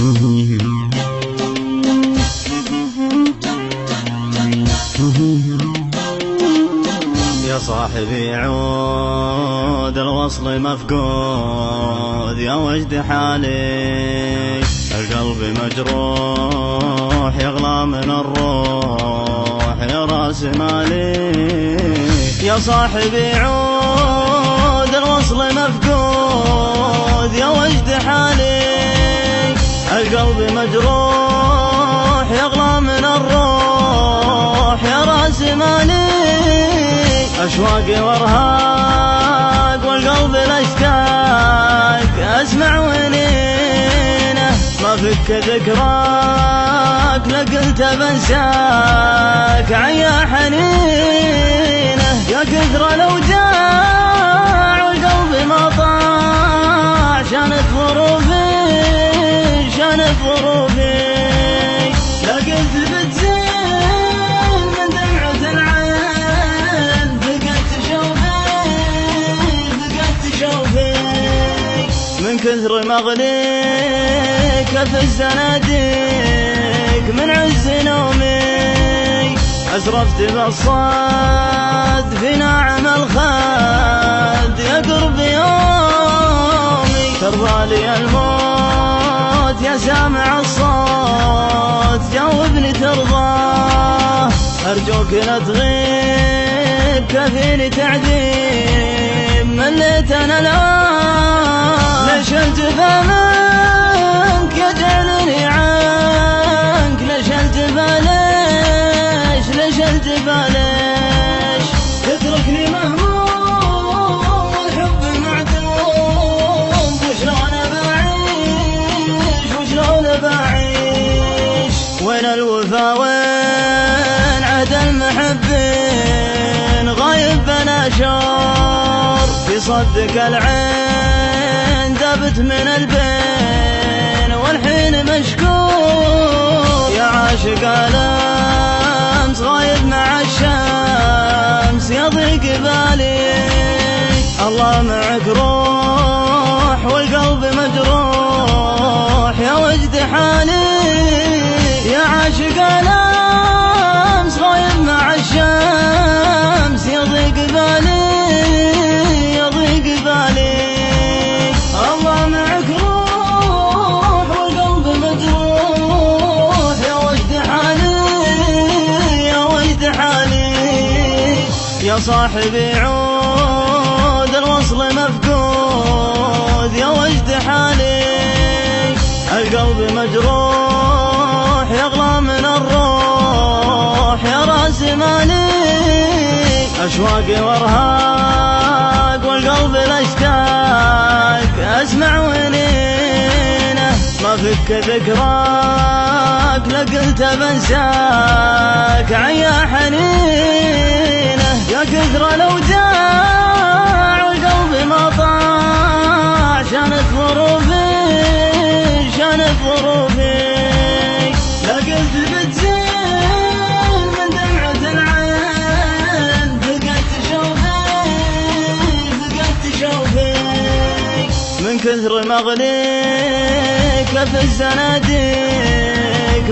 يا صاحبي عود الوصل مفقود، يا وجد حالي القلب مجروح يغلى من الروح يا راس مالي. يا صاحبي عود الوصل مفقود، يا وجد حالي القلب مجروح يغلى من الروح يا راس مالي. أشواقي وارهاق والقلب الاشتاق، أسمع ونينه ما فك ذكراك، لقلت بنساك عيا حنينه. يا كثر الأوجاع والقلب ما طاع، شانت ظروفي شانت ظروفي. لقلت بتزين من دمعة العين، فقدت شوفي من كثر مغليك في الزناديق. من عز نومي أسرفت بالصاد في ناعم الخد، يا قرب يومي ترضى لي الموت يا سامع الصوت، جاوبني ترضاه أرجوك لا تغيب، كفيني تعذيب مليت أنا الآن. ليش التفا منك يجعلني عنك، ليش التفا ليش التفا ليش تتركني مهموم والحب معدوم. وشلون بعيش وشلون بعيش، وين الوفا وين عهد المحبين، غايب بلا شعور في صدك العين، ذبت من البين والحين مشكور. يا عاشق الأمس غايب مع الشمس، يضيق بالي الله معك روح والقلب مجروح يا وجد حالي. يا عاشق الأمس غايب مع الشمس، يضيق بالي يضيق بالي. الله معك روح والقلب مجروح يا وجد حالي يا وجد حالي. يا صاحبي عود الوصل مفقود، يا وجد حالي القلب مجروح يغلى من الروح يا راس مالي. أشواقي وارهاق والقلب الاشتاق، أسمع ونينه ما فك ذكراك، لقلت بنساك عيا حنينه. يا كثر الأوجاع والقلب ما طاع، شانت ظروفي شانت ظروفي. لقلت بتزين من دمعة العين، فقدت شوفي من كثر مغليك في الزناديق.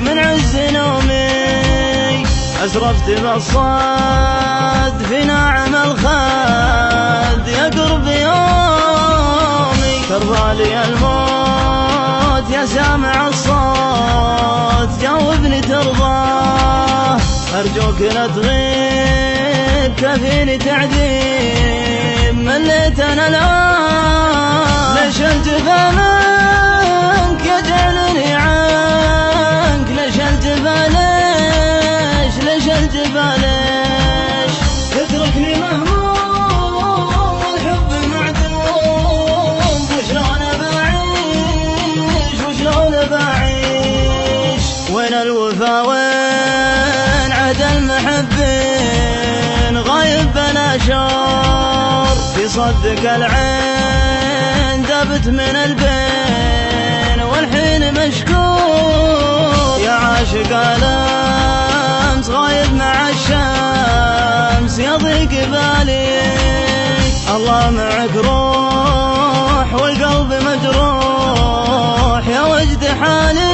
من عز نومي أسرفت بالصاد في ناعم الخد، يا قرب يومي ترضى لي الموت يا سامع الصوت، جاوبني ترضاه أرجوك لا تغيب، كفيني تعذيب مليت أنا الآن. ليش التفا منك يجعلني عنك، ليش التفا ليش التفا ليش تتركني مهموم والحب معدوم. وشلون بعيش وشلون بعيش، وين الوفا وين عهد المحبين، غايب بلا شعور في صدك العين، ذبت من البين والحين مشكور. يا عاشق الأمس غايب مع الشمس، يضيق بالي الله معك روح والقلب مجروح يا وجد حالي